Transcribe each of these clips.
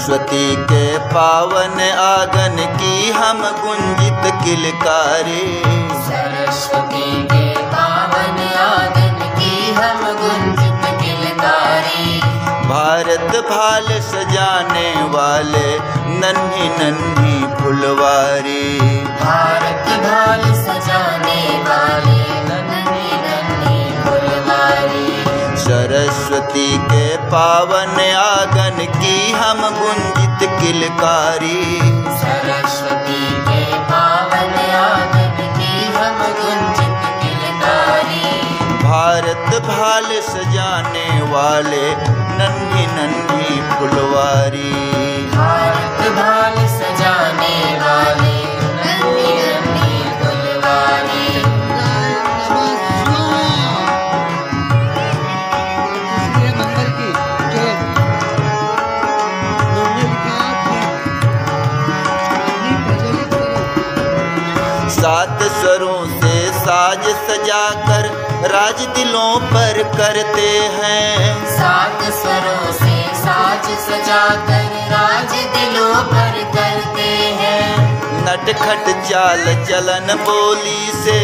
सरस्वती के पावन आंगन की हम गुंजित किलकारी। सरस्वती के पावन आंगन की हम गुंजित किलकारी। भारत भाल सजाने वाले नन्ही नन्ही फुलवारी। भारत भाल सजाने वाले नन्ही नन्ही फुलवारी। सरस्वती के पावन आंगन की हम गुंजित किलकारी। सरस्वती के पावन आंगन की हम गुंजित किलकारी। भारत भाल सजाने वाले नन्ही नन्ही फुलवारी। भारत भाल सजाने वाले नन्ही नन्ही फुलवारी। सात स्वरों से साज सजाकर राज दिलों पर करते हैं। सात स्वरों से साज सजाकर राज दिलों पर करते हैं। नटखट चाल चलन बोली से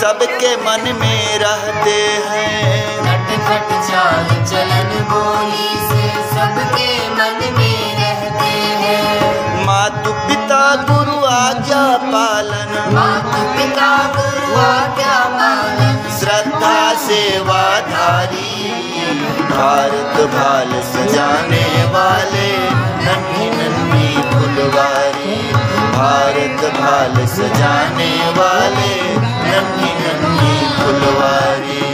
सबके मन में रहते हैं। नटखट चाल चलन बोली से सबके मन में रहते हैं। मातु पिता गुरु आज्ञा पालन। मातु पिता गुरु आज्ञा पालन। श्रद्धा सेवाधारी। भारत भाल सजाने वाले नन्ही नन्ही फुलवारी। भारत भाल सजाने वाले नन्ही नन्ही फुलवारी।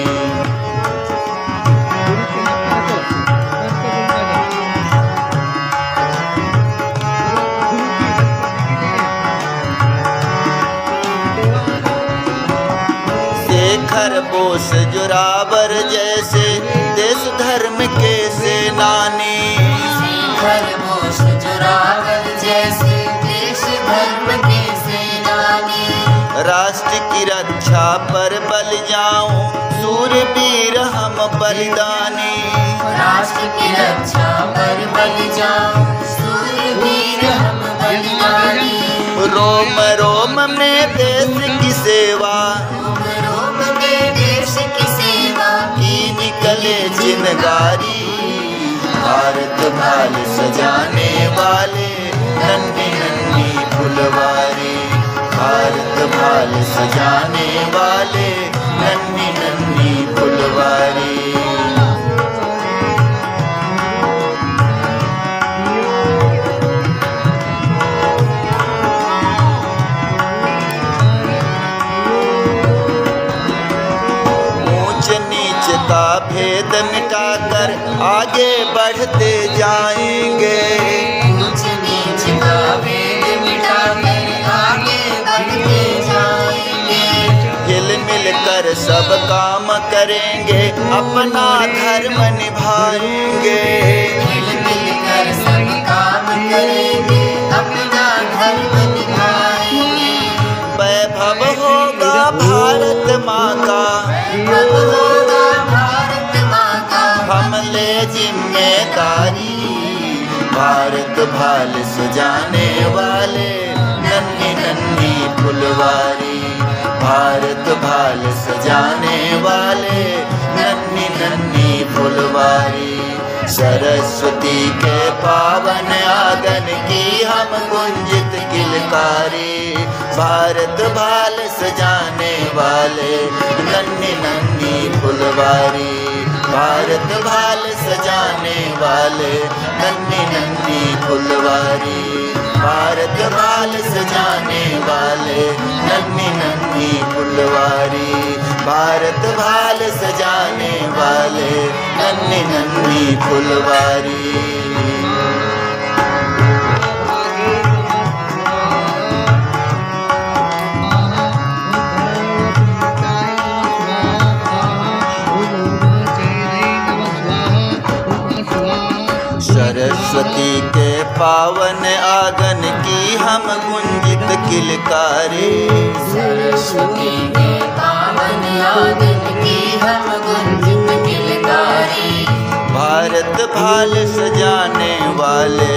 शेखर बोस जोरावर जैसे देश धर्म के सेनानी। शेखर बोस जोरावर जैसे देश धर्म के सेनानी। राष्ट्र की रक्षा पर बल जाऊं सूरवीर हम बलिदानी। राष्ट्र की रक्षा पर बल जाऊं सूरवीर हम बलिदानी। रोम रोम में देश की सेवा। रोम में देश की सेवा की निकले चिनगारी। भारत भाल सजाने वाले नन्ही नन्ही फुलवारी। भारत भाल सजाने वाले नन्ही नन्ही फुलवारी। का भेद मिटाकर आगे बढ़ते जाएंगे। ऊंच नीच का भेद मिटाकर आगे बढ़ते जाएंगे। हिल मिल कर सब काम करेंगे अपना धर्म निभाएंगे। हिल मिल कर सब काम करेंगे अपना धर्म निभाएंगे। वैभव होगा भारत माँ का। हमले जिम्मेदारी। भारत भाल सजाने वाले नन्ही नन्ही फुलवारी। भारत भाल सजाने वाले नन्ही नन्ही फुलवारी। सरस्वती के पावन आंगन की हम गुंजित किलकारी। भारत भाल सजाने वाले नन्ही नन्ही फुलवारी। भारत भाल सजाने वाले नन्ही नन्ही फुलवारी। भारत भाल सजाने वाले नन्ही नन्ही फुलवारी। भारत भाल सजाने वाले नन्ही नन्ही फुलवारी। सरस्वती के पावन आंगन की हम गुंजित किलकारी। सरस्वती के पावन आंगन की हम गुंजित किलकारी। भारत भाल सजाने वाले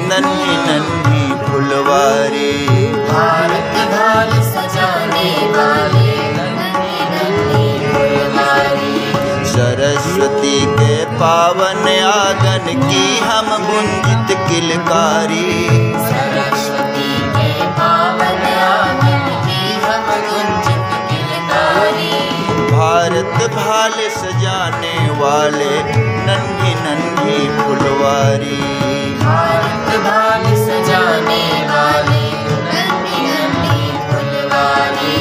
नन्ही नन्ही फुलवारी। भारत भाल सजाने वाले नन्ही नन्ही फुलवारी। सरस्वती के पावन आंगन की हम गुंजित किलकारी। सरस्वती के पावन आंगन की हम गुंजित किलकारी। भारत भाल सजाने वाले नन्ही नन्ही फुलवारी। भारत भाल सजाने वाले नन्ही नन्ही फुलवारी।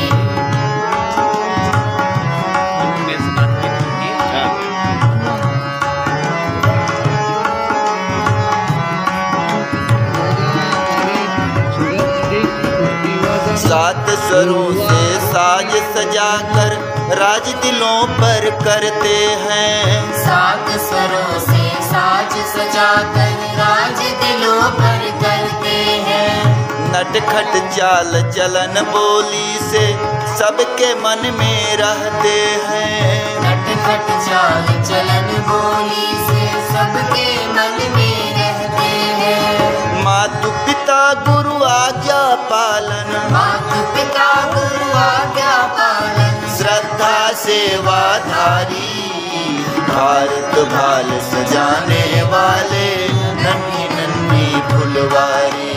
सात स्वरों से साज सजाकर राज दिलों पर करते हैं। सात स्वरों से साज सजाकर राज दिलों पर करते हैं। नटखट चाल चलन बोली से सबके मन में रहते हैं। नटखट चाल चलन बोली से सबके मन में रहते हैं। मातु पिता गुरु आज्ञा पालन, मातु पिता गुरु आज्ञा पालन। श्रद्धा सेवाधारी। भारत भाल सजाने वाले नन्ही नन्ही फुलवारी।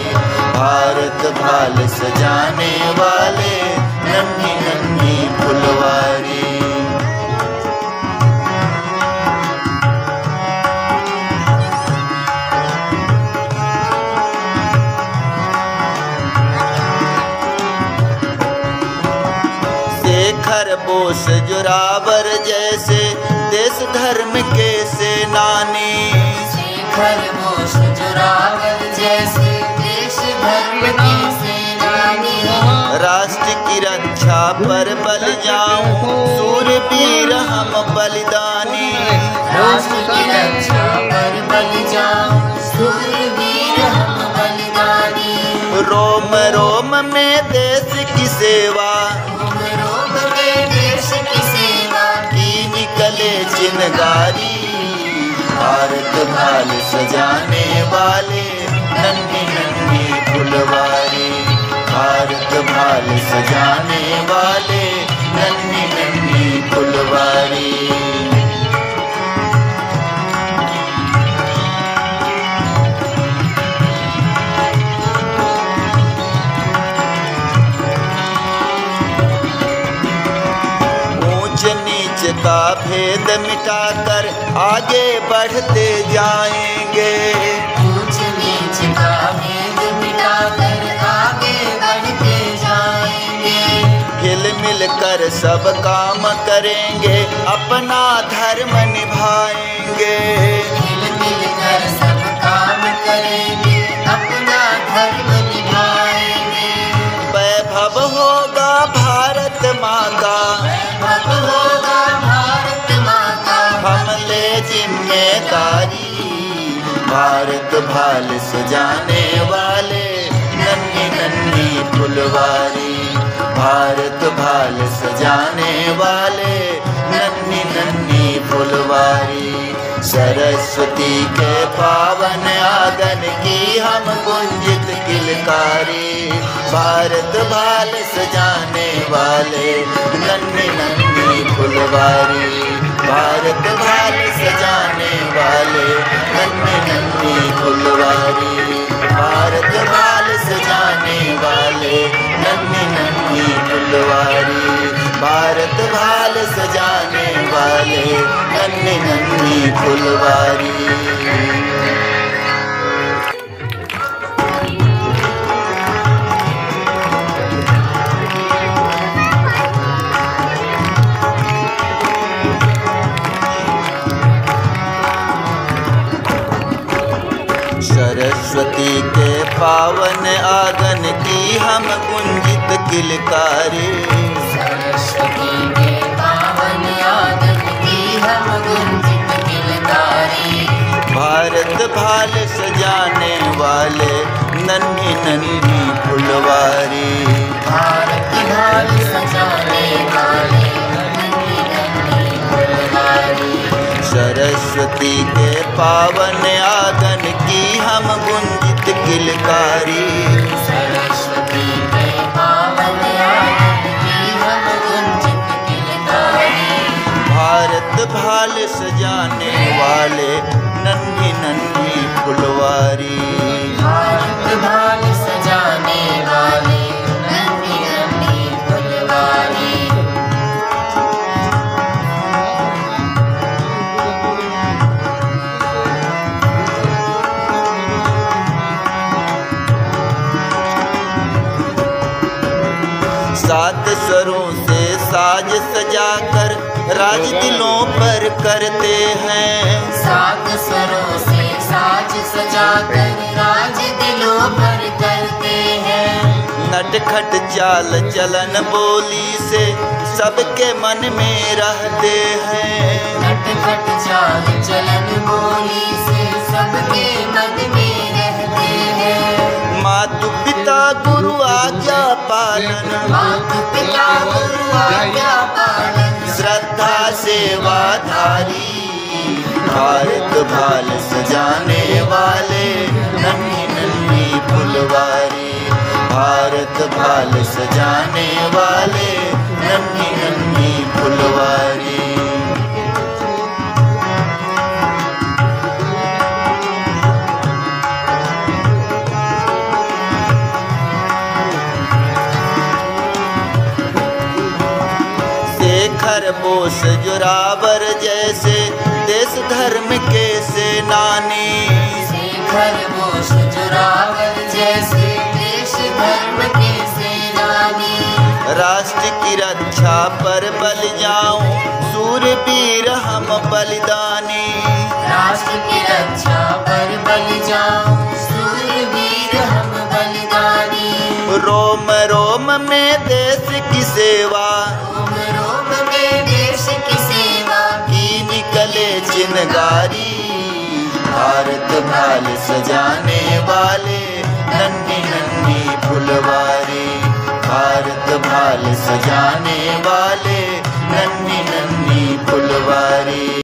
भारत भाल सजाने वाले नन्ही नन्ही फुलवारी। बोस जोरावर जैसे देश धर्म के सेनानी। शेखर बोस जोरावर जैसे देश धर्म के सेनानी। राष्ट्र की रक्षा पर बल जाऊं सूरवीर हम बलिदानी। राष्ट्र की रक्षा पर बल जाऊं सूरवीर हम बलिदानी। रोम रोम में देश की सेवा, रोम में देश की सेवा की निकले चिनगारी। भारत भाल सजाने वाले नन्ही नन्ही फुलवारी। भारत भाल सजाने वाले नन्ही नन्ही फुलवारी। का भेद मिटाकर आगे बढ़ते जाएंगे। ऊंच नीच का भेद मिटाकर आगे बढ़ते जाएंगे। हिल मिल कर सब काम करेंगे अपना धर्म निभाएंगे। हिल मिल कर सब काम करेंगे अपना धर्म निभाएंगे। वैभव होगा भारत माँ का, वैभव होगा भारत माँ का। हम ले जिम्मेदारी। भारत भाल सजाने वाले नन्ही नन्ही फुलवारी। भारत भाल सजाने वाले नन्ही नन्ही फुलवारी। सरस्वती के पावन आंगन की हम गुंजित किलकारी। भारत भाल सजाने वाले नन्ही नन्ही फुलवारी। भारत भाल सजाने वाले नन्ही नन्ही फुलवारी। भारत भाल सजाने वाले नन्ही नन्ही फुलवारी। भारत भाल सजाने वाले नन्ही नन्ही फुलवारी। सरस्वती के पावन आंगन की हम गुंजित किलकारी। सरस्वती के पावन आंगन की हम गुंजित किलकारी। भारत भाल सजाने वाले नन्ही नन्ही फुलवारी। भारत भाल सजाने वाले नन्ही नन्ही फुलवारी। सरस्वती के पावन आंगन की हम गुंजित किलकारी। सरस्वती के पावन आंगन की हम गुंजित किलकारी। भारत भाल सजाने वाले नन्ही नन्ही फुलवारी। भारत भाल सजाने वाले नन्ही नन्ही फुलवारी। सात स्वरों से साज सजाकर राज दिलों पर करते हैं। सात स्वरों से साज सजाकर राज दिलों पर करते हैं। नटखट चाल चलन बोली से सबके मन में रहते हैं। नटखट चाल चलन बोली से सबके मन में रहते हैं। मातु पिता गुरु आज्ञा पालन, मातु पिता गुरु आज्ञा पालन। श्रद्धा सेवाधारी। भारत भाल सजाने वाले नन्ही नन्ही फुलवारी। भारत भाल सजाने वाले नन्ही नन्ही फुलवारी। शेखर बोस जोरावर जैसे देश धर्म के सेनानी। शेखर बोस जोरावर जैसे देश धर्म के सेनानी। राष्ट्र की रक्षा पर बल जाऊं सूरवीर हम बलिदानी। राष्ट्र की रक्षा पर बल जाऊं सूरवीर हम बलिदानी। रोम रोम में देश की सेवा, रोम रोम में देश की सेवा की निकले चिनगारी। भारत भाल सजाने